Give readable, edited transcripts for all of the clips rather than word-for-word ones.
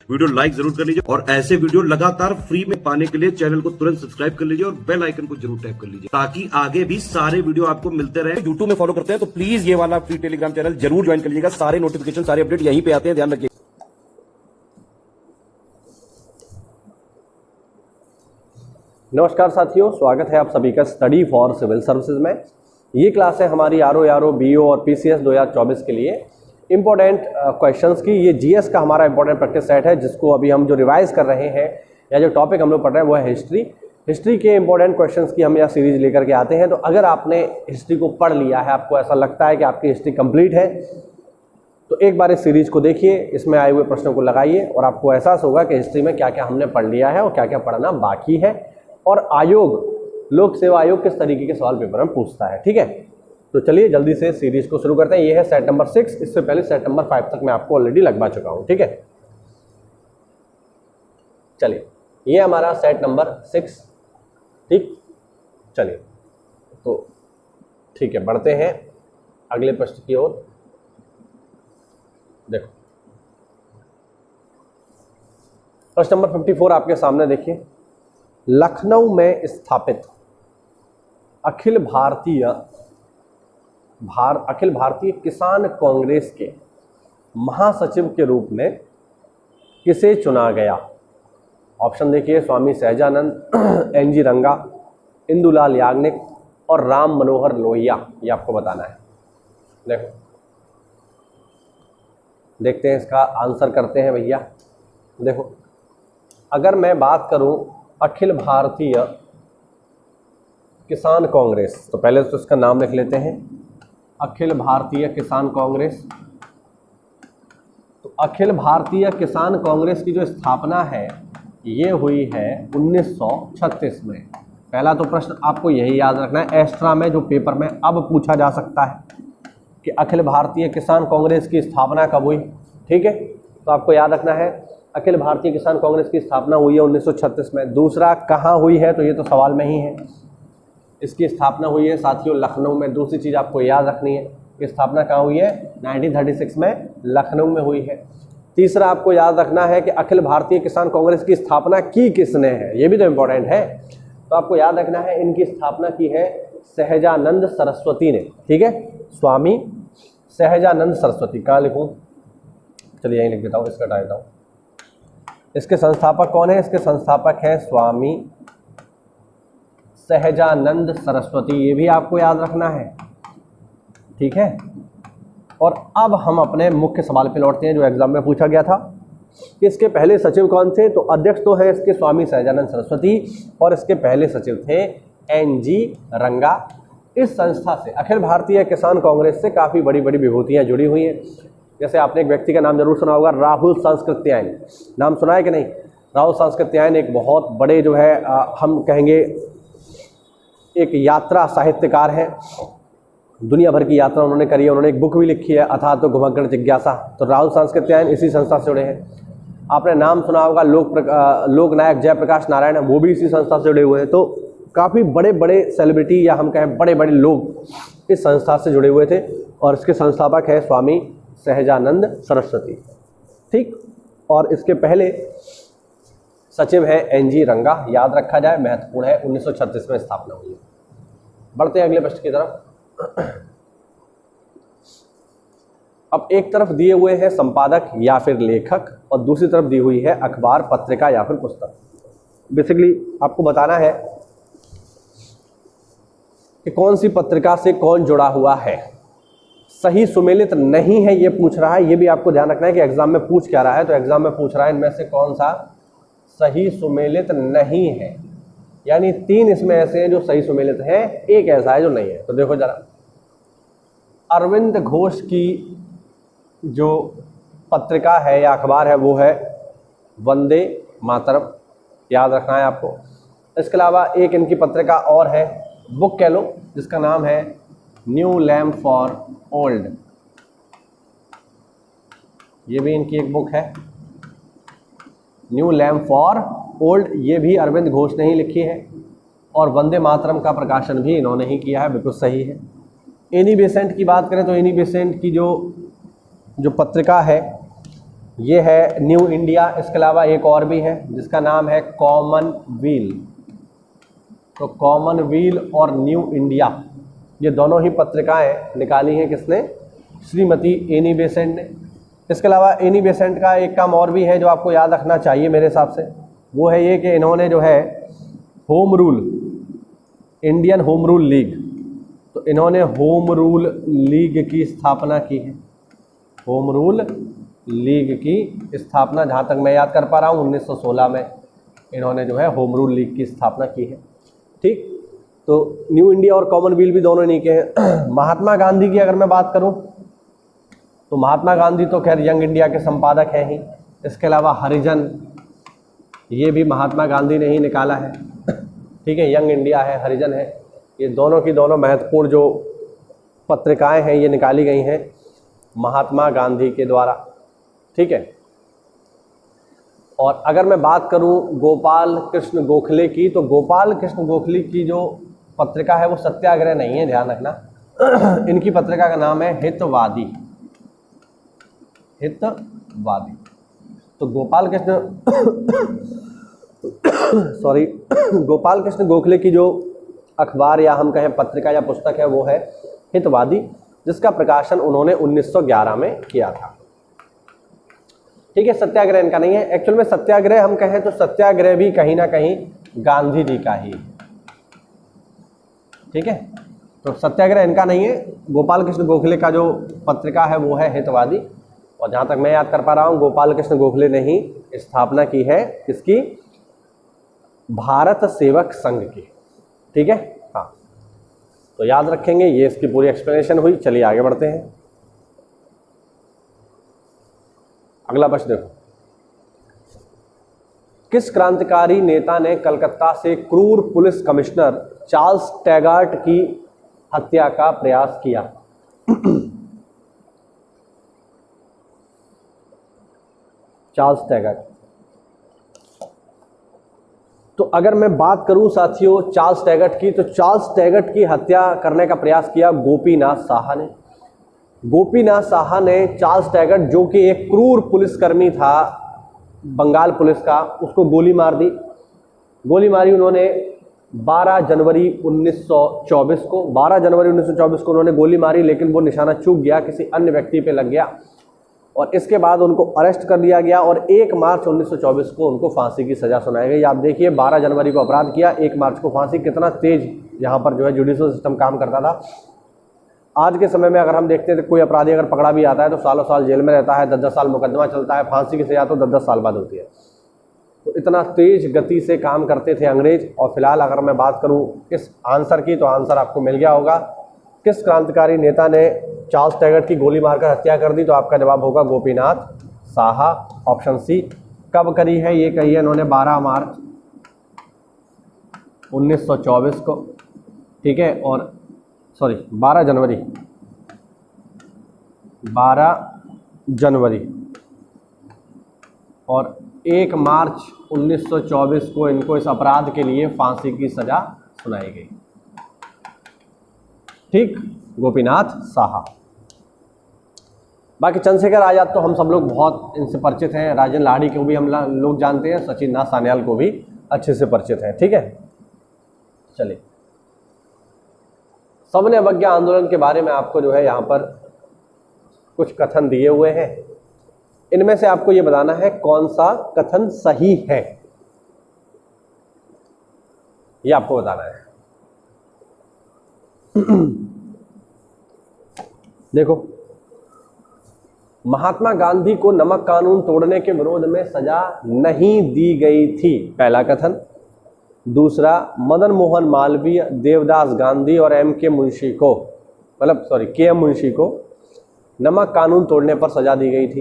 Video like जरूर कर लीजिए और ऐसे वीडियो लगातार फ्री में पाने के लिए चैनल को तुरंत सब्सक्राइब कर लीजिए और बेल आइकन को जरूर टैप कर लीजिए ताकि आगे भी सारे वीडियो आपको मिलते रहे। यूट्यूब में फॉलो करते हैं तो प्लीज ये वाला फ्री टेलीग्राम चैनल जरूर ज्वाइन कर लीजिएगा। सारे नोटिफिकेशन सारे अपडेट यहीं पे आते हैं, ध्यान रखिए। नमस्कार साथियों, स्वागत है आप सभी का स्टडी फॉर सिविल सर्विसेज में। ये क्लास है हमारी आरओ बीओ और पीसीएस 2024 के लिए इंपॉर्टेंट क्वेश्चंस की। ये जीएस का हमारा इंपॉर्टेंट प्रैक्टिस सेट है जिसको अभी हम जो रिवाइज कर रहे हैं या जो टॉपिक हम लोग पढ़ रहे हैं वो है हिस्ट्री के इंपॉर्टेंट क्वेश्चंस की हम यह सीरीज लेकर के आते हैं। तो अगर आपने हिस्ट्री को पढ़ लिया है, आपको ऐसा लगता है कि आपकी हिस्ट्री कंप्लीट है, तो एक बार इस सीरीज को देखिए, इसमें आए हुए प्रश्नों को लगाइए और आपको एहसास होगा कि हिस्ट्री में क्या क्या हमने पढ़ लिया है और क्या क्या पढ़ना बाकी है और आयोग, लोक सेवा आयोग किस तरीके के सवाल पेपर में पूछता है। ठीक है, तो चलिए जल्दी से सीरीज को शुरू करते हैं। ये है सेट नंबर 6, इससे पहले सेट नंबर 5 तक मैं आपको ऑलरेडी लगवा चुका हूं। ठीक है, चलिए ये हमारा सेट नंबर 6। ठीक, चलिए तो ठीक है, बढ़ते हैं अगले प्रश्न की ओर। देखो प्रश्न नंबर 54 आपके सामने देखिए। लखनऊ में स्थापित अखिल भारतीय किसान कांग्रेस के महासचिव के रूप में किसे चुना गया? ऑप्शन देखिए, स्वामी सहजानंद, एनजी रंगा, इंदुलाल याग्निक और राम मनोहर लोहिया। ये आपको बताना है। देखो देखते हैं इसका आंसर करते हैं भैया। देखो अगर मैं बात करूं अखिल भारतीय किसान कांग्रेस, तो पहले तो इसका नाम लिख लेते हैं, अखिल भारतीय किसान कांग्रेस। तो अखिल भारतीय किसान कांग्रेस की जो स्थापना है ये हुई है 1936 में। पहला तो प्रश्न आपको यही याद रखना है, एक्स्ट्रा में जो पेपर में अब पूछा जा सकता है कि अखिल भारतीय किसान कांग्रेस की स्थापना कब हुई। ठीक है, तो आपको याद रखना है अखिल भारतीय किसान कांग्रेस की स्थापना हुई है 1936 में। दूसरा कहाँ हुई है, तो ये तो सवाल में ही है, इसकी स्थापना हुई है साथियों लखनऊ में। दूसरी चीज़ आपको याद रखनी है कि स्थापना कहाँ हुई है, 1936 में लखनऊ में हुई है। तीसरा आपको याद रखना है कि अखिल भारतीय किसान कांग्रेस की स्थापना की किसने है, ये भी तो इम्पोर्टेंट है। तो आपको याद रखना है इनकी स्थापना की है सहजानंद सरस्वती ने। ठीक है, स्वामी सहजानंद सरस्वती। कहाँ लिखूँ, चलिए यहीं लिख देता हूँ, इसका हटा देता हूँ। इसके संस्थापक कौन है? इसके संस्थापक हैं स्वामी सहजानंद सरस्वती। ये भी आपको याद रखना है। ठीक है, और अब हम अपने मुख्य सवाल पे लौटते हैं जो एग्जाम में पूछा गया था कि इसके पहले सचिव कौन थे। तो अध्यक्ष तो है इसके स्वामी सहजानंद सरस्वती और इसके पहले सचिव थे एनजी रंगा। इस संस्था से, अखिल भारतीय किसान कांग्रेस से काफ़ी बड़ी बड़ी विभूतियाँ जुड़ी हुई हैं। जैसे आपने एक व्यक्ति का नाम जरूर सुना होगा, राहुल सांस्कृत्यायन। नाम सुना है कि नहीं? राहुल सांस्कृत्यायन एक बहुत बड़े जो है हम कहेंगे एक यात्रा साहित्यकार है। दुनिया भर की यात्रा उन्होंने करी है। उन्होंने एक बुक भी लिखी है, अथा तो घुमक्कड़ जिज्ञासा। तो राहुल सांस्कृत्यायन इसी संस्था से जुड़े हैं। आपने नाम सुना होगा लोक नायक जयप्रकाश नारायण, वो भी इसी संस्था से जुड़े हुए हैं। तो काफ़ी बड़े बड़े सेलिब्रिटी या हम कहें बड़े बड़े लोग इस संस्था से जुड़े हुए थे और इसके संस्थापक है स्वामी सहजानंद सरस्वती। ठीक, और इसके पहले सचिव है एनजी रंगा। याद रखा जाए, महत्वपूर्ण है, 1936 में स्थापना हुई है। बढ़ते हैं अगले प्रश्न की तरफ। अब एक तरफ दिए हुए हैं संपादक या फिर लेखक और दूसरी तरफ दी हुई है अखबार, पत्रिका या फिर पुस्तक। बेसिकली आपको बताना है कि कौन सी पत्रिका से कौन जुड़ा हुआ है। सही सुमेलित नहीं है ये पूछ रहा है, ये भी आपको ध्यान रखना है कि एग्जाम में पूछ क्या रहा है। तो एग्जाम में पूछ रहा है इनमें से कौन सा सही सुमेलित नहीं है, यानी 3 इसमें ऐसे हैं जो सही सुमेलित हैं, एक ऐसा है जो नहीं है। तो देखो जरा, अरविंद घोष की जो पत्रिका है या अखबार है वो है वंदे मातरम। याद रखना है आपको। इसके अलावा एक इनकी पत्रिका और है, बुक कह लो, जिसका नाम है न्यू लैम्प फॉर ओल्ड। ये भी इनकी एक बुक है, न्यू लैम्प फॉर ओल्ड। ये भी अरविंद घोष ने ही लिखी है और वंदे मातरम का प्रकाशन भी इन्होंने ही किया है, बिल्कुल सही है। एनी बेसेंट की बात करें तो एनी बेसेंट की जो पत्रिका है ये है न्यू इंडिया। इसके अलावा एक और भी है जिसका नाम है कॉमनवेल। तो कॉमनवेल और न्यू इंडिया ये दोनों ही पत्रिकाएं निकाली हैं किसने? श्रीमती एनी बेसेंट ने। इसके अलावा एनी बेसेंट का एक काम और भी है जो आपको याद रखना चाहिए मेरे हिसाब से, वो है ये कि इन्होंने जो है home rule, Indian home rule league, तो इन्होंने होम रूल लीग की स्थापना की है। होम रूल लीग की स्थापना जहाँ तक मैं याद कर पा रहा हूँ 1916 में इन्होंने जो है होम रूल लीग की स्थापना की है। ठीक, तो न्यू इंडिया और कॉमनवेल भी दोनों इन्हीं के हैं। महात्मा गांधी की अगर मैं बात करूं तो महात्मा गांधी तो खैर यंग इंडिया के संपादक हैं ही। इसके अलावा हरिजन, ये भी महात्मा गांधी ने ही निकाला है। ठीक है, यंग इंडिया है, हरिजन है, ये दोनों की दोनों महत्वपूर्ण जो पत्रिकाएं हैं ये निकाली गई हैं महात्मा गांधी के द्वारा। ठीक है, और अगर मैं बात करूं गोपाल कृष्ण गोखले की, तो गोपाल कृष्ण गोखले की जो पत्रिका है वो सत्याग्रह नहीं है, ध्यान रखना। इनकी पत्रिका का नाम है हितवादी। हितवादी। तो गोपाल कृष्ण सॉरी गोपाल कृष्ण गोखले की जो अखबार या हम कहें पत्रिका या पुस्तक है वो है हितवादी, जिसका प्रकाशन उन्होंने 1911 में किया था। ठीक है, सत्याग्रह इनका नहीं है। एक्चुअल में सत्याग्रह हम कहें तो सत्याग्रह भी कहीं ना कहीं गांधी जी का ही। ठीक है, तो सत्याग्रह इनका नहीं है। गोपाल कृष्ण गोखले का जो पत्रिका है वो है हितवादी, और जहाँ तक मैं याद कर पा रहा हूँ गोपाल कृष्ण गोखले ने ही स्थापना की है इसकी, भारत सेवक संघ की। ठीक है, हाँ, तो याद रखेंगे, ये इसकी पूरी एक्सप्लेनेशन हुई। चलिए आगे बढ़ते हैं। अगला प्रश्न देखो, किस क्रांतिकारी नेता ने कलकत्ता से क्रूर पुलिस कमिश्नर चार्ल्स टैगार्ट की हत्या का प्रयास किया? चार्ल्स टैगार्ट। तो अगर मैं बात करूं साथियों चार्ल्स टैगार्ट की, तो चार्ल्स टैगार्ट की हत्या करने का प्रयास किया गोपीनाथ साहा ने। गोपीनाथ साहा ने चार्ल्स टैगार्ट, जो कि एक क्रूर पुलिसकर्मी था बंगाल पुलिस का, उसको गोली मार दी। गोली मारी उन्होंने 12 जनवरी 1924 को। 12 जनवरी 1924 को उन्होंने गोली मारी, लेकिन वो निशाना चूक गया, किसी अन्य व्यक्ति पे लग गया, और इसके बाद उनको अरेस्ट कर लिया गया और 1 मार्च 1924 को उनको फांसी की सज़ा सुनाई गई। आप देखिए 12 जनवरी को अपराध किया, 1 मार्च को फांसी। कितना तेज यहाँ पर जो है जुडिशल सिस्टम काम करता था। आज के समय में अगर हम देखते हैं तो कोई अपराधी अगर पकड़ा भी आता है तो सालों साल जेल में रहता है, 10-10 साल मुकदमा चलता है, फांसी की सजा तो 10-10 साल बाद होती है। तो इतना तेज गति से काम करते थे अंग्रेज। और फिलहाल अगर मैं बात करूं इस आंसर की, तो आंसर आपको मिल गया होगा। किस क्रांतिकारी नेता ने चार्ल्स टैगार्ट की गोली मारकर हत्या कर दी? तो आपका जवाब होगा गोपीनाथ साहा, ऑप्शन सी। कब करी है? ये कही है इन्होंने 12 मार्च 1924 को। ठीक है, और सॉरी 12 जनवरी 12 जनवरी, और 1 मार्च 1924 को इनको इस अपराध के लिए फांसी की सजा सुनाई गई। ठीक, गोपीनाथ साहा। बाकी चंद्रशेखर आजाद तो हम सब लोग बहुत इनसे परिचित हैं। राजेंद्र लाहिड़ी को भी हम लोग जानते हैं, सचिन नाथ सान्याल को भी अच्छे से परिचित हैं। ठीक है, चलिए, सविनय अवज्ञा आंदोलन के बारे में आपको जो है यहाँ पर कुछ कथन दिए हुए हैं। इनमें से आपको ये बताना है कौन सा कथन सही है, ये आपको बताना है। देखो, महात्मा गांधी को नमक कानून तोड़ने के विरोध में सजा नहीं दी गई थी, पहला कथन। दूसरा, मदन मोहन मालवीय, देवदास गांधी और के एम मुंशी को नमक कानून तोड़ने पर सजा दी गई थी।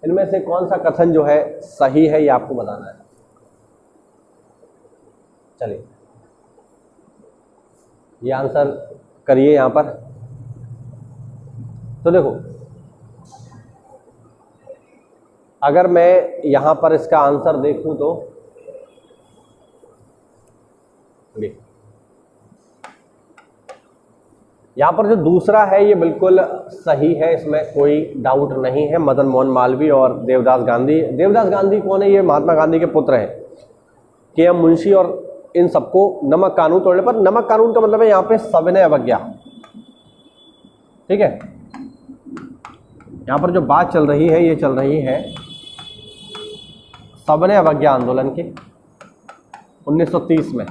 इनमें से कौन सा कथन जो है सही है, ये आपको बताना है। चलिए, ये आंसर करिए यहां पर। तो देखो, अगर मैं यहां पर इसका आंसर देखूं तो यहाँ पर जो दूसरा है ये बिल्कुल सही है, इसमें कोई डाउट नहीं है। मदन मोहन मालवीय और देवदास गांधी। देवदास गांधी कौन है? ये महात्मा गांधी के पुत्र हैं। के.एम. मुंशी और इन सबको नमक कानून तोड़ने पर, नमक कानून का मतलब है यहाँ पे सविनय अवज्ञा, ठीक है। यहाँ पर जो बात चल रही है ये चल रही है सविनय अवज्ञा आंदोलन के 1930 में,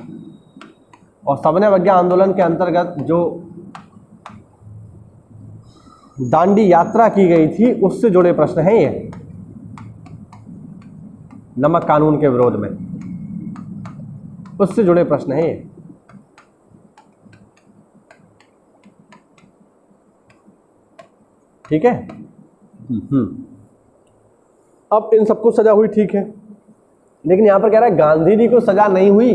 और सविनय अवज्ञा आंदोलन के अंतर्गत जो दांडी यात्रा की गई थी उससे जुड़े प्रश्न हैं ये, नमक कानून के विरोध में, उससे जुड़े प्रश्न हैं ये। ठीक है। अब इन सबको सजा हुई, ठीक है, लेकिन यहां पर कह रहा है गांधी जी को सजा नहीं हुई।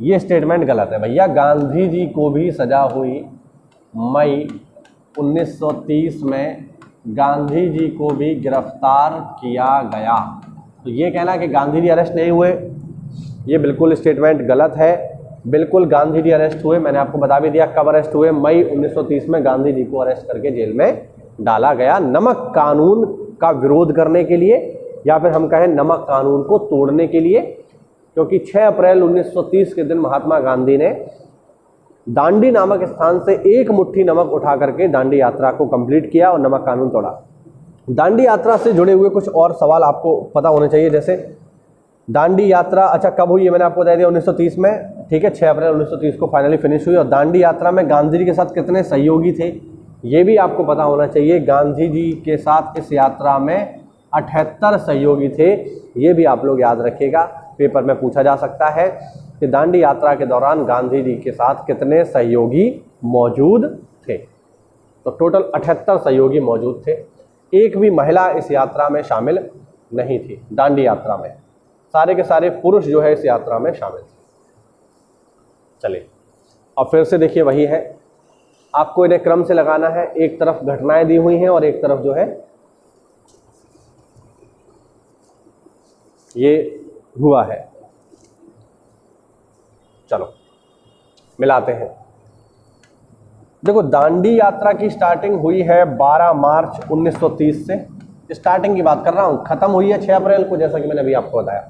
ये स्टेटमेंट गलत है भैया। गांधी जी को भी सजा हुई। मई 1930 में गांधी जी को भी गिरफ्तार किया गया। तो ये कहना कि गांधी जी अरेस्ट नहीं हुए, ये बिल्कुल स्टेटमेंट गलत है। बिल्कुल गांधी जी अरेस्ट हुए। मैंने आपको बता भी दिया कब अरेस्ट हुए। मई 1930 में गांधी जी को अरेस्ट करके जेल में डाला गया, नमक कानून का विरोध करने के लिए, या फिर हम कहें नमक कानून को तोड़ने के लिए। क्योंकि 6 अप्रैल 1930 के दिन महात्मा गांधी ने दांडी नामक स्थान से एक मुट्ठी नमक उठा करके दांडी यात्रा को कंप्लीट किया और नमक कानून तोड़ा। दांडी यात्रा से जुड़े हुए कुछ और सवाल आपको पता होने चाहिए, जैसे दांडी यात्रा अच्छा कब हुई है, मैंने आपको बता दिया 1930 में, ठीक है। 6 अप्रैल 1930 को फाइनली फिनिश हुई। और दांडी यात्रा में गांधी जी के साथ कितने सहयोगी थे ये भी आपको पता होना चाहिए। गांधी जी के साथ इस यात्रा में 78 सहयोगी थे, ये भी आप लोग याद रखिएगा, पेपर में पूछा जा सकता है कि दांडी यात्रा के दौरान गांधी जी के साथ कितने सहयोगी मौजूद थे। तो टोटल 78 सहयोगी मौजूद थे। एक भी महिला इस यात्रा में शामिल नहीं थी। दांडी यात्रा में सारे के सारे पुरुष जो है इस यात्रा में शामिल थे। चलिए अब फिर से देखिए, वही है, आपको इन्हें क्रम से लगाना है। एक तरफ घटनाएं दी हुई हैं और एक तरफ जो है ये हुआ है। चलो मिलाते हैं। देखो दांडी यात्रा की स्टार्टिंग हुई है 12 मार्च 1930 से। स्टार्टिंग की बात कर रहा हूं, खत्म हुई है 6 अप्रैल को, जैसा कि मैंने अभी आपको बताया।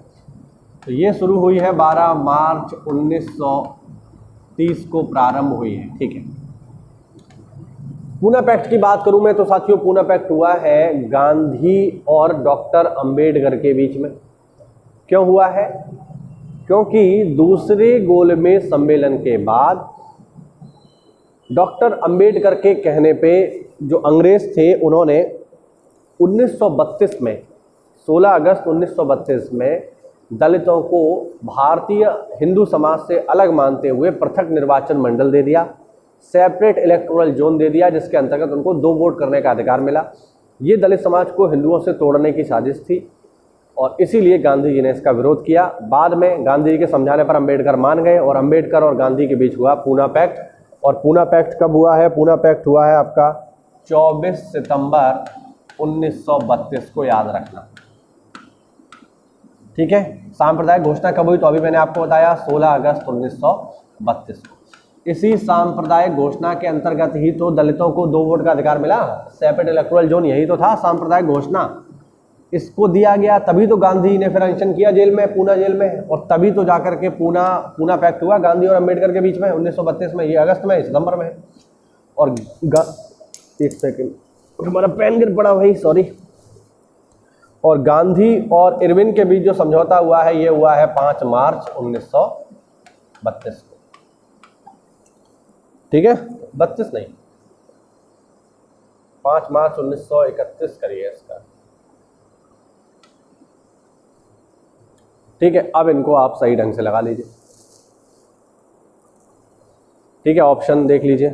तो ये शुरू हुई है 12 मार्च 1930 को प्रारंभ हुई है, ठीक है। पूना पैक्ट की बात करूं मैं तो साथियों, पूना पैक्ट हुआ है गांधी और डॉक्टर अंबेडकर के बीच में। क्यों हुआ है? क्योंकि दूसरे गोलमेज सम्मेलन के बाद डॉक्टर अंबेडकर के कहने पे जो अंग्रेज थे उन्होंने 1932 में 16 अगस्त 1932 में दलितों को भारतीय हिंदू समाज से अलग मानते हुए पृथक निर्वाचन मंडल दे दिया, सेपरेट इलेक्टोरल जोन दे दिया, जिसके अंतर्गत उनको 2 वोट करने का अधिकार मिला। ये दलित समाज को हिंदुओं से तोड़ने की साजिश थी और इसीलिए गांधी जी ने इसका विरोध किया। बाद में गांधी जी के समझाने पर अंबेडकर मान गए और अंबेडकर और गांधी के बीच हुआ पूना पैक्ट। और पूना पैक्ट कब हुआ है? पूना पैक्ट हुआ है आपका 24 सितंबर 1932 को, याद रखना, ठीक है। सांप्रदायिक घोषणा कब हुई? तो अभी मैंने आपको बताया 16 अगस्त 1932 को। इसी सांप्रदायिक घोषणा के अंतर्गत ही तो दलितों को 2 वोट का अधिकार मिला। सेपरेट इलेक्टोरल जोन यही तो था सांप्रदायिक घोषणा, इसको दिया गया, तभी तो गांधी ने फिर अनशन किया जेल में, पूना जेल में, और तभी तो जाकर के पूना पैक्ट हुआ गांधी और अंबेडकर के बीच में 1932 में। ये अगस्त में, सितंबर में। और एक सेकंड, हमारा पेन गिर पड़ा भाई, सॉरी। और गांधी और इरविन के बीच जो समझौता हुआ है ये हुआ है 5 मार्च 1932 को, ठीक है। 32 नहीं, 5 मार्च 1931 करिए इसका, ठीक है। अब इनको आप सही ढंग से लगा लीजिए, ठीक है। ऑप्शन देख लीजिए,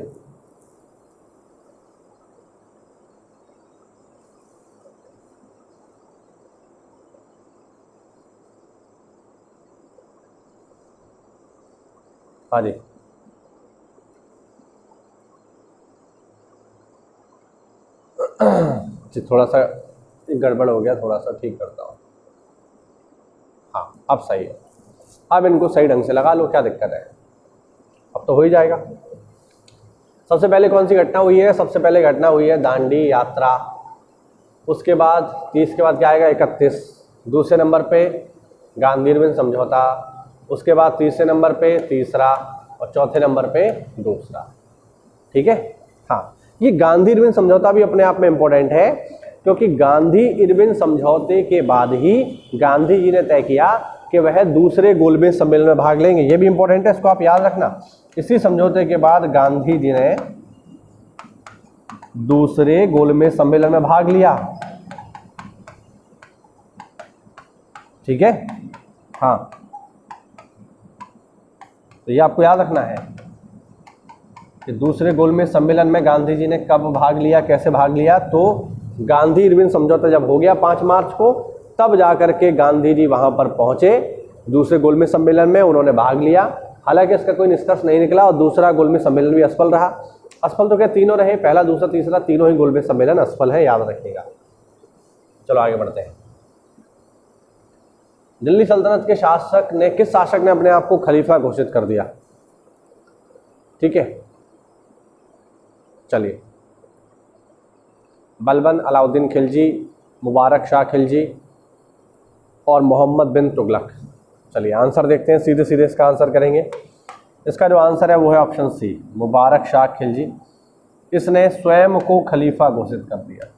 हाँ जी। थोड़ा सा गड़बड़ हो गया, थोड़ा सा ठीक करता हूँ। हाँ अब सही है। अब इनको सही ढंग से लगा लो, क्या दिक्कत है? अब तो हो ही जाएगा। सबसे पहले कौन सी घटना हुई है? सबसे पहले घटना हुई है दांडी यात्रा। उसके बाद 30 के बाद क्या आएगा? 31। दूसरे नंबर पे गांधी इरविन समझौता। उसके बाद तीसरे नंबर पे तीसरा और चौथे नंबर पे दूसरा। ठीक है। हाँ, ये गांधी इरविन समझौता भी अपने आप में इम्पोर्टेंट है, क्योंकि गांधी इरविन समझौते के बाद ही गांधी जी ने तय किया कि वह दूसरे गोलमेज सम्मेलन में भाग लेंगे। ये भी इंपॉर्टेंट है, इसको आप याद रखना। इसी समझौते के बाद गांधी जी ने दूसरे गोलमेज सम्मेलन में भाग लिया। ठीक है। हाँ, तो ये आपको याद रखना है कि दूसरे गोलमेज सम्मेलन में गांधी जी ने कब भाग लिया, कैसे भाग लिया। तो गांधी इरविन समझौता जब हो गया 5 मार्च को, तब जाकर के गांधी जी वहां पर पहुंचे दूसरे गोलमेज सम्मेलन में, उन्होंने भाग लिया। हालांकि इसका कोई निष्कर्ष नहीं निकला और दूसरा गोलमेज सम्मेलन भी असफल रहा। असफल तो क्या तीनों रहे, पहला दूसरा तीसरा, तीनों ही गोलमेज सम्मेलन असफल है, याद रखिएगा। चलो आगे बढ़ते हैं। दिल्ली सल्तनत के शासक ने, किस शासक ने अपने आप को खलीफा घोषित कर दिया? ठीक है, चलिए, बलबन अलाउद्दीन खिलजी, मुबारक शाह खिलजी और मोहम्मद बिन तुगलक। चलिए आंसर देखते हैं, सीधे सीधे इसका आंसर करेंगे। इसका जो आंसर है वो है ऑप्शन सी, मुबारक शाह खिलजी। इसने स्वयं को खलीफा घोषित कर दिया।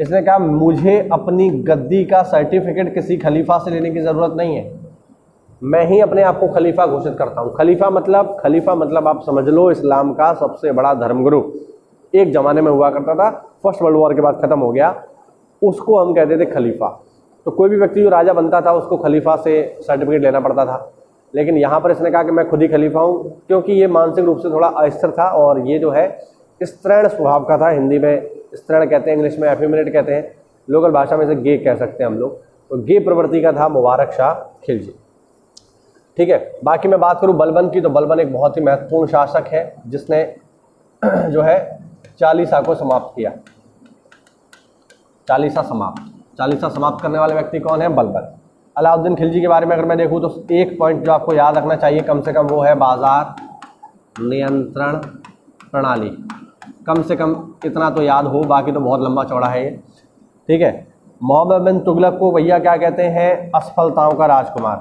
इसने कहा मुझे अपनी गद्दी का सर्टिफिकेट किसी खलीफा से लेने की ज़रूरत नहीं है, मैं ही अपने आप को खलीफा घोषित करता हूँ। खलीफा मतलब आप समझ लो इस्लाम का सबसे बड़ा धर्मगुरु। एक ज़माने में हुआ करता था, फर्स्ट वर्ल्ड वॉर के बाद ख़त्म हो गया, उसको हम कहते थे खलीफा। तो कोई भी व्यक्ति जो राजा बनता था उसको खलीफा से सर्टिफिकेट लेना पड़ता था। लेकिन यहाँ पर इसने कहा कि मैं खुद ही खलीफा हूँ, क्योंकि ये मानसिक रूप से थोड़ा अस्थिर था और ये जो है स्त्रीण स्वभाव का था। हिंदी में स्त्रीण कहते हैं, इंग्लिश में एफिमिनेट कहते हैं, लोकल भाषा में से गे कह सकते हैं हम लोग। तो गे प्रवृत्ति का था मुबारक शाह खिलजी। ठीक है। बाकी मैं बात करूँ बलबन की, तो बलबन एक बहुत ही महत्वपूर्ण शासक है जिसने जो है चालीसा को समाप्त किया। चालीसा समाप्त करने वाले व्यक्ति कौन है? बलबन। अलाउद्दीन खिलजी के बारे में अगर मैं देखूँ तो एक पॉइंट जो आपको याद रखना चाहिए कम से कम, वो है बाजार नियंत्रण प्रणाली। कम से कम इतना तो याद हो, बाकी तो बहुत लंबा चौड़ा है ये। ठीक है। मोहम्मद बिन तुगलक को भैया क्या कहते हैं? असफलताओं का राजकुमार।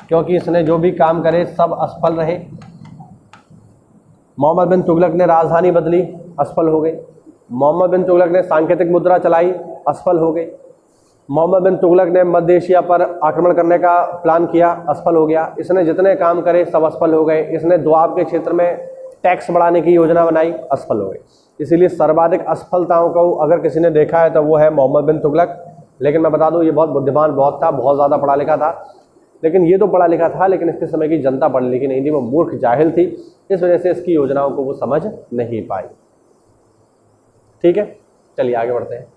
क्योंकि इसने जो भी काम करे सब असफल रहे। मोहम्मद बिन तुगलक ने राजधानी बदली, असफल हो गई। मोहम्मद बिन तुगलक ने सांकेतिक मुद्रा चलाई, असफल हो गई। मोहम्मद बिन तुगलक ने मध्य एशिया पर आक्रमण करने का प्लान किया, असफल हो गया। इसने जितने काम करे सब असफल हो गए। इसने दोआब के क्षेत्र में टैक्स बढ़ाने की योजना बनाई, असफल हो गई। इसीलिए सर्वाधिक असफलताओं को अगर किसी ने देखा है तो वो है मोहम्मद बिन तुगलक। लेकिन मैं बता दूं ये बहुत बुद्धिमान बहुत था, बहुत ज़्यादा पढ़ा लिखा था। लेकिन ये तो पढ़ा लिखा था, लेकिन इसके समय की जनता पढ़ी लिखी नहीं थी, वो मूर्ख जाहिल थी। इस वजह से इसकी योजनाओं को वो समझ नहीं पाई। ठीक है, चलिए आगे बढ़ते हैं।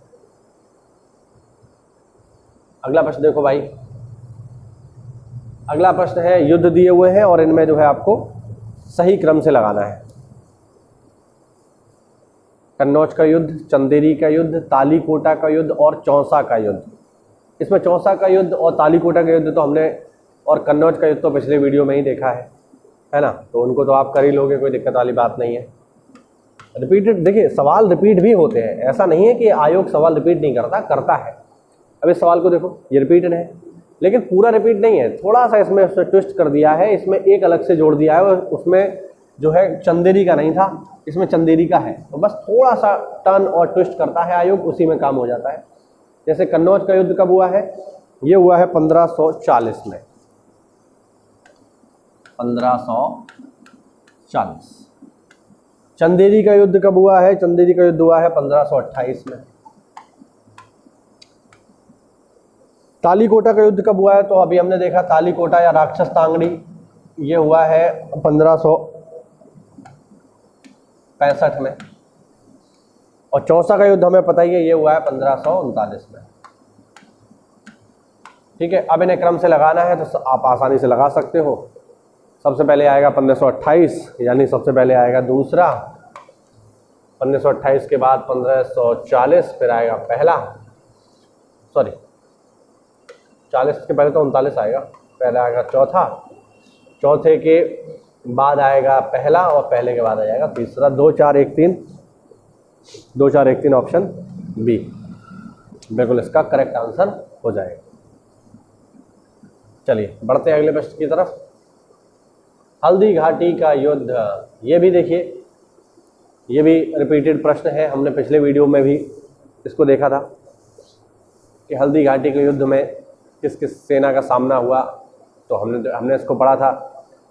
अगला प्रश्न देखो भाई। अगला प्रश्न है, युद्ध दिए हुए हैं और इनमें जो है आपको सही क्रम से लगाना है। कन्नौज का युद्ध, चंदेरी का युद्ध, तालीकोटा का युद्ध और चौसा का युद्ध। इसमें चौसा का युद्ध और तालीकोटा का युद्ध तो हमने, और कन्नौज का युद्ध तो पिछले वीडियो में ही देखा है ना, तो उनको तो आप कर ही लोगे, कोई दिक्कत वाली बात नहीं है। रिपीटेड, देखिए सवाल रिपीट भी होते हैं, ऐसा नहीं है कि आयोग सवाल रिपीट नहीं करता, करता है। अब इस सवाल को देखो, ये रिपीटेड है लेकिन पूरा रिपीट नहीं है, थोड़ा सा इसमें उसने ट्विस्ट कर दिया है, इसमें एक अलग से जोड़ दिया है, उसमें जो है चंदेरी का नहीं था, इसमें चंदेरी का है। तो बस थोड़ा सा टर्न और ट्विस्ट करता है आयोग, उसी में काम हो जाता है। जैसे कन्नौज का युद्ध कब हुआ है? ये हुआ है 1540 में, 1540। चंदेरी का युद्ध कब हुआ है? चंदेरी का युद्ध हुआ है 1528 में। तालीकोटा का युद्ध कब हुआ है? तो अभी हमने देखा तालीकोटा या राक्षस तांगड़ी, ये हुआ है 1565 में। और चौसा का युद्ध हमें पता ही है, ये हुआ है 1539 में। ठीक है, अब इन्हें क्रम से लगाना है तो आप आसानी से लगा सकते हो। सबसे पहले आएगा 1528, यानी सबसे पहले आएगा दूसरा, 1528 के बाद 1540, फिर आएगा पहला, सॉरी 40 के पहले तो 39 आएगा, पहला आएगा चौथा, चौथे के बाद आएगा पहला और पहले के बाद आ जाएगा तीसरा। 2 4 1 3, 2 4 1 3 ऑप्शन बी बिल्कुल इसका करेक्ट आंसर हो जाएगा। चलिए बढ़ते हैं अगले प्रश्न की तरफ। हल्दी घाटी का युद्ध, ये भी देखिए, ये भी रिपीटेड प्रश्न है, हमने पिछले वीडियो में भी इसको देखा था कि हल्दी घाटी के युद्ध में किस किस सेना का सामना हुआ। तो हमने इसको पढ़ा था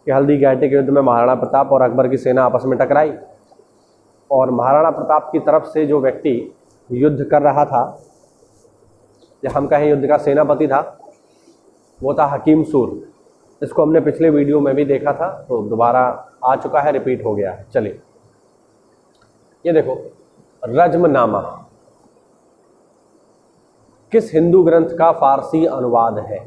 कि हल्दी घाटी के युद्ध में महाराणा प्रताप और अकबर की सेना आपस में टकराई, और महाराणा प्रताप की तरफ से जो व्यक्ति युद्ध कर रहा था, या हम कहें युद्ध का सेनापति था, वो था हकीम सूर। इसको हमने पिछले वीडियो में भी देखा था, तो दोबारा आ चुका है, रिपीट हो गया है। चलिए ये देखो, रज्मनामा किस हिंदू ग्रंथ का फारसी अनुवाद है?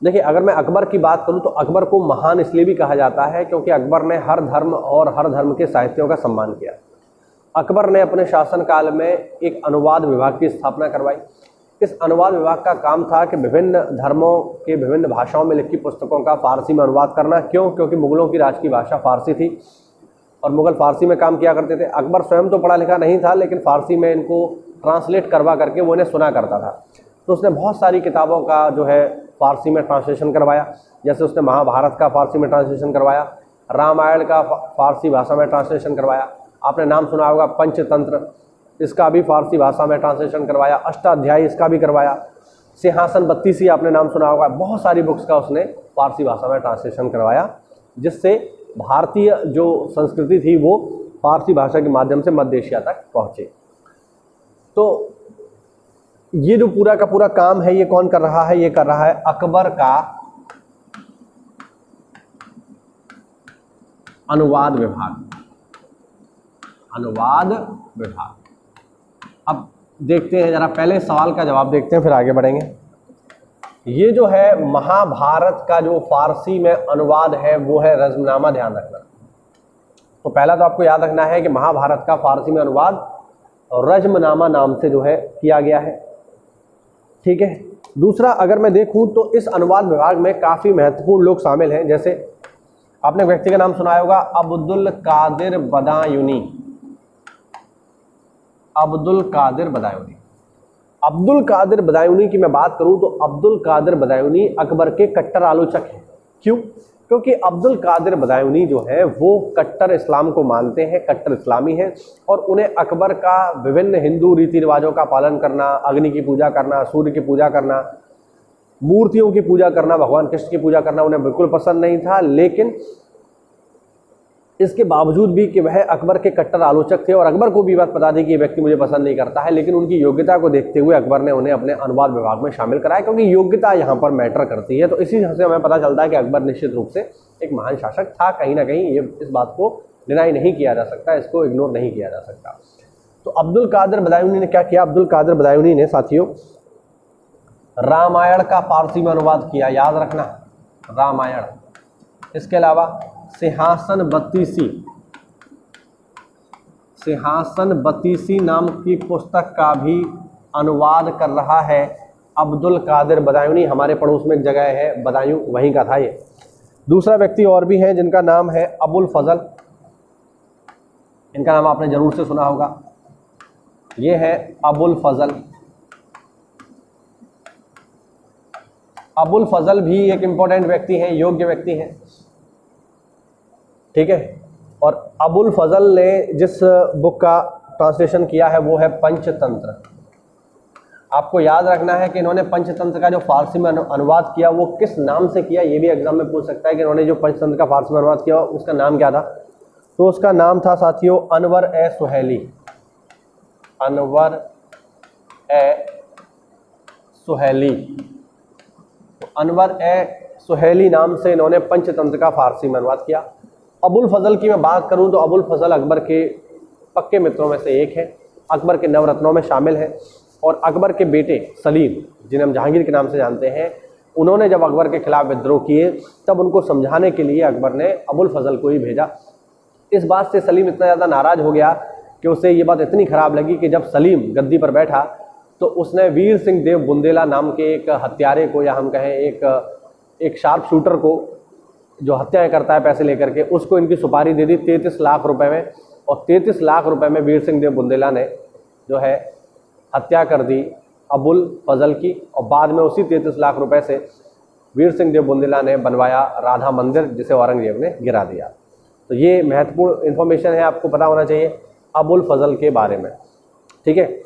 देखिए, अगर मैं अकबर की बात करूं तो अकबर को महान इसलिए भी कहा जाता है क्योंकि अकबर ने हर धर्म और हर धर्म के साहित्यों का सम्मान किया। अकबर ने अपने शासनकाल में एक अनुवाद विभाग की स्थापना करवाई। इस अनुवाद विभाग का काम था कि विभिन्न धर्मों के विभिन्न भाषाओं में लिखी पुस्तकों का फारसी में अनुवाद करना। क्यों? क्योंकि मुगलों की राज की भाषा फारसी थी और मुगल फारसी में काम किया करते थे। अकबर स्वयं तो पढ़ा लिखा नहीं था, लेकिन फारसी में इनको ट्रांसलेट करवा करके वो इन्हें सुना करता था। तो उसने बहुत सारी किताबों का जो है फारसी में ट्रांसलेशन करवाया। जैसे उसने महाभारत का फारसी में ट्रांसलेशन करवाया, रामायण का फारसी भाषा में ट्रांसलेशन करवाया। आपने नाम सुना होगा पंचतंत्र, इसका भी फारसी भाषा में ट्रांसलेशन करवाया। अष्टाध्यायी इसका भी करवाया। सिंहासन बत्तीसी आपने नाम सुना होगा। बहुत सारी बुक्स का उसने फारसी भाषा में ट्रांसलेशन करवाया, जिससे भारतीय जो संस्कृति थी वो फारसी भाषा के माध्यम से मध्य एशिया तक पहुँचे। तो ये जो पूरा का पूरा काम है, ये कौन कर रहा है? ये कर रहा है अकबर का अनुवाद विभाग। अनुवाद विभाग। अब देखते हैं जरा, पहले सवाल का जवाब देखते हैं, फिर आगे बढ़ेंगे। ये जो है महाभारत का जो फारसी में अनुवाद है वो है रज्मनामा, ध्यान रखना। तो पहला तो आपको याद रखना है कि महाभारत का फारसी में अनुवाद रज्मनामा नाम से जो है किया गया है, ठीक है। दूसरा, अगर मैं देखूं तो इस अनुवाद विभाग में काफ़ी महत्वपूर्ण लोग शामिल हैं। जैसे आपने व्यक्ति का नाम सुना होगा, अब्दुल कादिर बदायूनी। अब्दुल कादिर बदायूनी। अब्दुल कादिर बदायूनी की मैं बात करूं तो अब्दुल कादिर बदायूनी अकबर के कट्टर आलोचक हैं। क्यों? क्योंकि अब्दुल कादिर बदायूनी जो है वो कट्टर इस्लाम को मानते हैं, कट्टर इस्लामी हैं, और उन्हें अकबर का विभिन्न हिंदू रीति रिवाजों का पालन करना, अग्नि की पूजा करना, सूर्य की पूजा करना, मूर्तियों की पूजा करना, भगवान कृष्ण की पूजा करना उन्हें बिल्कुल पसंद नहीं था। लेकिन इसके बावजूद भी कि वह अकबर के कट्टर आलोचक थे और अकबर को भी बात पता थी कि ये व्यक्ति मुझे पसंद नहीं करता है, लेकिन उनकी योग्यता को देखते हुए अकबर ने उन्हें अपने अनुवाद विभाग में शामिल कराया, क्योंकि योग्यता यहाँ पर मैटर करती है। तो इसी से हमें पता चलता है कि अकबर निश्चित रूप से एक महान शासक था। कहीं ना कहीं ये इस बात को डिनाई नहीं किया जा सकता, इसको इग्नोर नहीं किया जा सकता। तो अब्दुल कादिर बदायूनी ने क्या किया? अब्दुल कादिर बदायूनी ने साथियों रामायण का फारसी में अनुवाद किया, याद रखना, रामायण। इसके अलावा सिंहासन बत्तीसी नाम की पुस्तक का भी अनुवाद कर रहा है अब्दुल कादिर बदायूनी। हमारे पड़ोस में एक जगह है बदायूं, वहीं का था ये। दूसरा व्यक्ति और भी है जिनका नाम है अबुल फजल। इनका नाम आपने जरूर से सुना होगा। ये है अबुल फजल। अबुल फजल भी एक इंपॉर्टेंट व्यक्ति हैं, योग्य व्यक्ति हैं, ठीक है। और अबुल फजल ने जिस बुक का ट्रांसलेशन किया है वो है पंचतंत्र। आपको याद रखना है कि इन्होंने पंचतंत्र का जो फारसी में अनुवाद किया वो किस नाम से किया, ये भी एग्जाम में पूछ सकता है कि इन्होंने जो पंचतंत्र का फारसी में अनुवाद किया उसका नाम क्या था। तो उसका नाम था साथियों अनवर ए सुहेली। अनवर ए सुहेली। तो अनवर ए सुहेली नाम से इन्होंने पंचतंत्र का फारसी में अनुवाद किया। अबुल फजल की मैं बात करूं तो अबुल फजल अकबर के पक्के मित्रों में से एक है, अकबर के नवरत्नों में शामिल है। और अकबर के बेटे सलीम, जिन्हें हम जहांगीर के नाम से जानते हैं, उन्होंने जब अकबर के खिलाफ विद्रोह किए तब उनको समझाने के लिए अकबर ने अबुल फजल को ही भेजा। इस बात से सलीम इतना ज़्यादा नाराज़ हो गया कि उसे ये बात इतनी ख़राब लगी कि जब सलीम गद्दी पर बैठा तो उसने वीर सिंह देव बुंदेला नाम के एक हत्यारे को, या हम कहें एक शार्प शूटर को, जो हत्याएं करता है पैसे लेकर के, उसको इनकी सुपारी दे दी 33 लाख रुपए में। और 33 लाख रुपए में वीर सिंह देव बुंदेला ने जो है हत्या कर दी अबुल फजल की, और बाद में उसी 33 लाख रुपए से वीर सिंह देव बुंदेला ने बनवाया राधा मंदिर, जिसे औरंगजेब ने गिरा दिया। तो ये महत्वपूर्ण इन्फॉर्मेशन है, आपको पता होना चाहिए अबुल फजल के बारे में। ठीक है,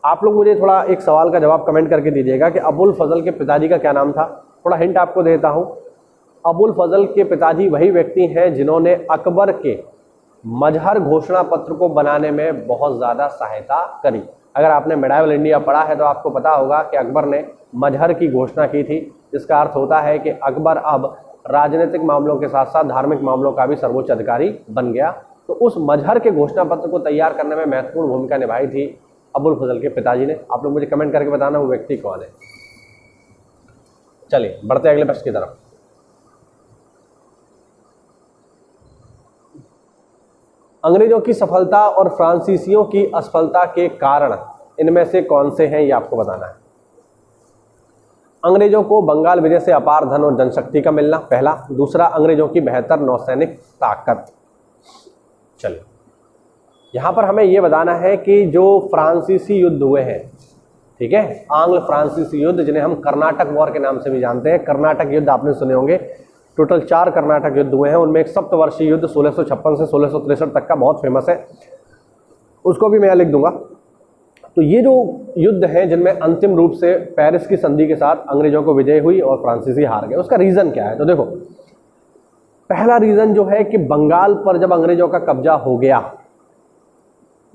आप लोग मुझे थोड़ा एक सवाल का जवाब कमेंट करके दीजिएगा कि अबुल फजल के पिताजी का क्या नाम था। थोड़ा हिंट आपको देता हूँ। अबुल फजल के पिताजी वही व्यक्ति हैं जिन्होंने अकबर के मजहर घोषणा पत्र को बनाने में बहुत ज़्यादा सहायता करी। अगर आपने मेडाइवल इंडिया पढ़ा है तो आपको पता होगा कि अकबर ने मजहर की घोषणा की थी, जिसका अर्थ होता है कि अकबर अब राजनीतिक मामलों के साथ साथ धार्मिक मामलों का भी सर्वोच्च अधिकारी बन गया। तो उस मजहर के घोषणा पत्र को तैयार करने में महत्वपूर्ण भूमिका निभाई थी अबुल फजल के पिताजी ने। आप लोग मुझे कमेंट करके बताना वो व्यक्ति कौन है। चलिए बढ़ते हैं अगले प्रश्न की तरफ। अंग्रेजों की सफलता और फ्रांसीसियों की असफलता के कारण इनमें से कौन से हैं, ये आपको बताना है। अंग्रेजों को बंगाल विजय से अपार धन और जनशक्ति का मिलना, पहला। दूसरा, अंग्रेजों की बेहतर नौसैनिक ताकत। चलिए यहां पर हमें यह बताना है कि जो फ्रांसीसी युद्ध हुए हैं, ठीक है, आंग्ल फ्रांसीसी युद्ध, जिन्हें हम कर्नाटक वॉर के नाम से भी जानते हैं। कर्नाटक युद्ध आपने सुने होंगे। टोटल 4 कर्नाटक युद्ध हुए हैं। उनमें एक सप्तवर्षीय युद्ध 1656 से 1663 तक का बहुत फेमस है, उसको भी मैं लिख दूंगा। तो ये जो युद्ध हैं जिनमें अंतिम रूप से पेरिस की संधि के साथ अंग्रेजों को विजय हुई और फ्रांसीसी हार गए, उसका रीजन क्या है? तो देखो, पहला रीजन जो है कि बंगाल पर जब अंग्रेजों का कब्जा हो गया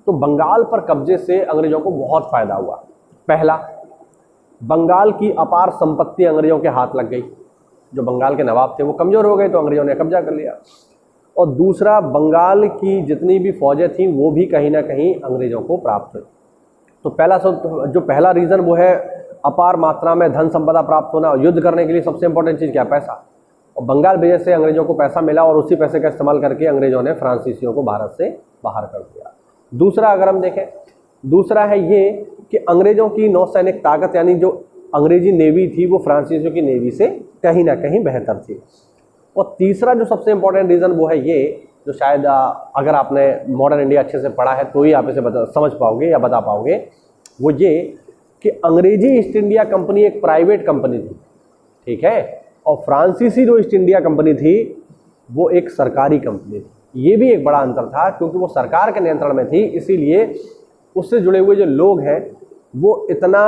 तो बंगाल पर कब्जे से अंग्रेजों को बहुत फायदा हुआ। पहला, बंगाल की अपार संपत्ति अंग्रेजों के हाथ लग गई। जो बंगाल के नवाब थे वो कमजोर हो गए तो अंग्रेजों ने कब्जा कर लिया। और दूसरा, बंगाल की जितनी भी फौजें थीं वो भी कहीं ना कहीं अंग्रेजों को प्राप्त हुई। तो पहला रीजन वो है अपार मात्रा में धन संपदा प्राप्त होना। और युद्ध करने के लिए सबसे इंपॉर्टेंट चीज़ क्या? पैसा। और बंगाल विजय से अंग्रेजों को पैसा मिला और उसी पैसे का इस्तेमाल करके अंग्रेजों ने फ्रांसीसियों को भारत से बाहर कर दिया। दूसरा, अगर हम देखें, दूसरा है ये कि अंग्रेजों की नौसैनिक ताकत, यानी जो अंग्रेजी नेवी थी वो फ्रांसीसियों की नेवी से कहीं ना कहीं बेहतर थी। और तीसरा जो सबसे इंपॉर्टेंट रीज़न वो है ये, जो शायद अगर आपने मॉडर्न इंडिया अच्छे से पढ़ा है तो ही आप इसे समझ पाओगे या बता पाओगे, वो ये कि अंग्रेजी ईस्ट इंडिया कंपनी एक प्राइवेट कंपनी थी, ठीक है, और फ्रांसीसी जो ईस्ट इंडिया कंपनी थी वो एक सरकारी कंपनी थी। ये भी एक बड़ा अंतर था क्योंकि वो सरकार के नियंत्रण में थी, इसीलिए उससे जुड़े हुए जो लोग हैं वो इतना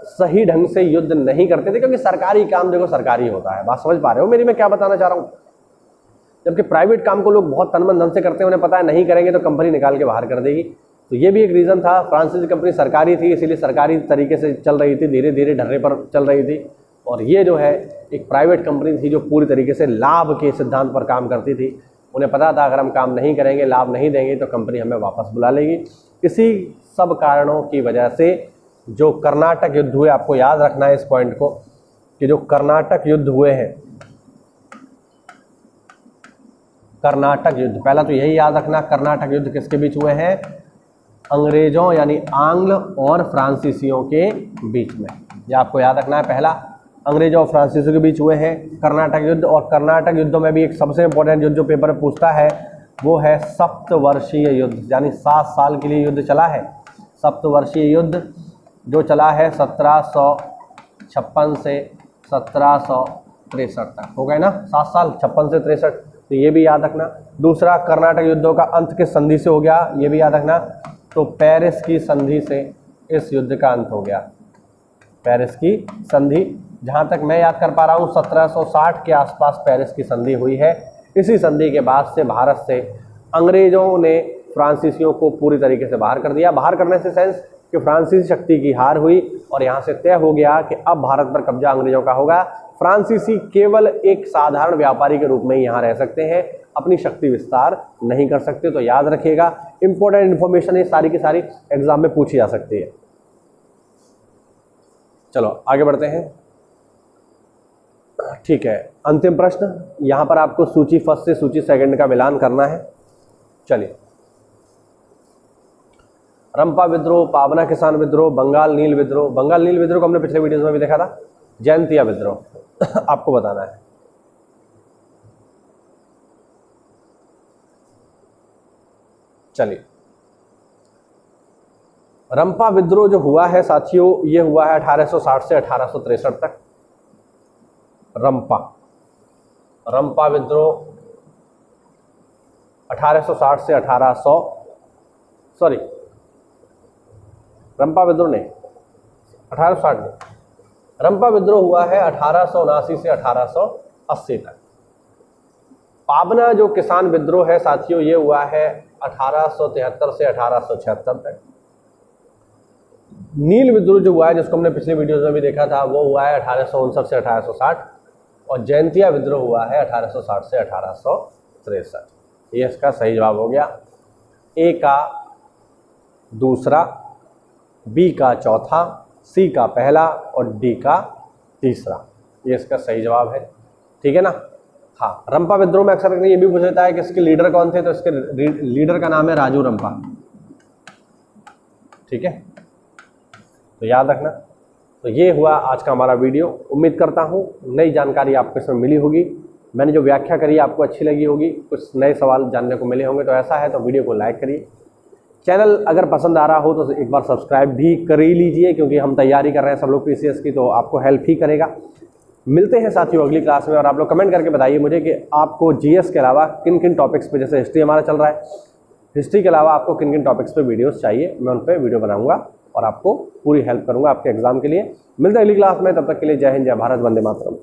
सही ढंग से युद्ध नहीं करते थे, क्योंकि सरकारी काम देखो सरकारी होता है। बात समझ पा रहे हो मेरी, मैं क्या बताना चाह रहा हूँ? जबकि प्राइवेट काम को लोग बहुत तन मन धन से करते हैं, उन्हें पता है नहीं करेंगे तो कंपनी निकाल के बाहर कर देगी। तो ये भी एक रीज़न था। फ्रांसीसी कंपनी सरकारी थी, इसीलिए सरकारी तरीके से चल रही थी, धीरे धीरे ढर्रे पर चल रही थी। और ये जो है एक प्राइवेट कंपनी थी जो पूरी तरीके से लाभ के सिद्धांत पर काम करती थी। उन्हें पता था अगर हम काम नहीं करेंगे, लाभ नहीं देंगे तो कंपनी हमें वापस बुला लेगी। इसी सब कारणों की वजह से जो कर्नाटक युद्ध हुए, आपको याद रखना है इस पॉइंट को कि जो कर्नाटक युद्ध हुए हैं, कर्नाटक युद्ध, पहला तो यही याद रखना, कर्नाटक युद्ध किसके बीच हुए हैं? अंग्रेजों यानी आंग्ल और फ्रांसीसियों के बीच में। ये आपको याद रखना है, पहला अंग्रेजों और फ्रांसीसियों के बीच हुए हैं कर्नाटक युद्ध। और कर्नाटक युद्धों में भी एक सबसे इंपॉर्टेंट युद्ध जो पेपर में पूछता है वो है सप्तवर्षीय युद्ध, यानी 7 साल के लिए युद्ध चला है। सप्तवर्षीय युद्ध जो चला है 1756 से 1763 तक, हो गए ना 7 साल, 56 से 63। तो ये भी याद रखना। दूसरा, कर्नाटक युद्धों का अंत किस संधि से हो गया, ये भी याद रखना। तो पेरिस की संधि से इस युद्ध का अंत हो गया। पेरिस की संधि, जहाँ तक मैं याद कर पा रहा हूँ 1760 के आसपास पेरिस की संधि हुई है। इसी संधि के बाद से भारत से अंग्रेजों ने फ्रांसीसियों को पूरी तरीके से बाहर कर दिया। बाहर करने से सेंस कि फ्रांसीसी शक्ति की हार हुई और यहाँ से तय हो गया कि अब भारत पर कब्जा अंग्रेजों का होगा। फ्रांसीसी केवल एक साधारण व्यापारी के रूप में ही यहाँ रह सकते हैं, अपनी शक्ति विस्तार नहीं कर सकते। तो याद रखिएगा, इंपॉर्टेंट इन्फॉर्मेशन है, सारी की सारी एग्जाम में पूछी जा सकती है। चलो आगे बढ़ते हैं। ठीक है, अंतिम प्रश्न, यहाँ पर आपको सूची फर्स्ट से सूची सेकंड का मिलान करना है। चलिए, रंपा विद्रोह, पाबना किसान विद्रोह, बंगाल नील विद्रोह। बंगाल नील विद्रोह को हमने पिछले वीडियोस में भी देखा था। जयंतिया विद्रोह आपको बताना है। चलिए, रंपा विद्रोह जो हुआ है साथियों, ये हुआ है 1860 से 1863 तक। रंपा विद्रोह 1860 से 1800 सॉरी रंपा विद्रोह नहीं, 1860 नहीं, रंपा विद्रोह हुआ है 1879 से 1880 तक। पाबना जो किसान विद्रोह है साथियों, ये हुआ है 1873 से 1876 तक। नील विद्रोह जो हुआ है, जिसको हमने पिछले वीडियोस में भी देखा था, वो हुआ है 1859 से 1860। और जयंतिया विद्रोह हुआ है 1860 से 1863। ये इसका सही जवाब हो गया। ए का दूसरा, बी का चौथा, सी का पहला और डी का तीसरा। ये इसका सही जवाब है। ठीक है ना। हाँ, रंपा विद्रोह में अक्सर ये भी पूछ लेता है कि इसके लीडर कौन थे, तो इसके लीडर का नाम है राजू रंपा। ठीक है, तो याद रखना। तो ये हुआ आज का हमारा वीडियो। उम्मीद करता हूँ नई जानकारी आपको इसमें मिली होगी। मैंने जो व्याख्या करी आपको अच्छी लगी होगी, कुछ नए सवाल जानने को मिले होंगे। तो ऐसा है तो वीडियो को लाइक करिए। चैनल अगर पसंद आ रहा हो तो एक बार सब्सक्राइब भी कर ही लीजिए, क्योंकि हम तैयारी कर रहे हैं सब लोग पीसीएस की, तो आपको हेल्प ही करेगा। मिलते हैं साथियों अगली क्लास में। और आप लोग कमेंट करके बताइए मुझे कि आपको जीएस के अलावा किन किन टॉपिक्स पे, जैसे हिस्ट्री हमारा चल रहा है, हिस्ट्री के अलावा आपको किन किन टॉपिक्स पे वीडियोस चाहिए, मैं उन पर वीडियो बनाऊंगा और आपको पूरी हेल्प करूंगा आपके एग्जाम के लिए। मिलते हैं अगली क्लास में, तब तक के लिए जय हिंद, जय भारत, वंदे मातरम।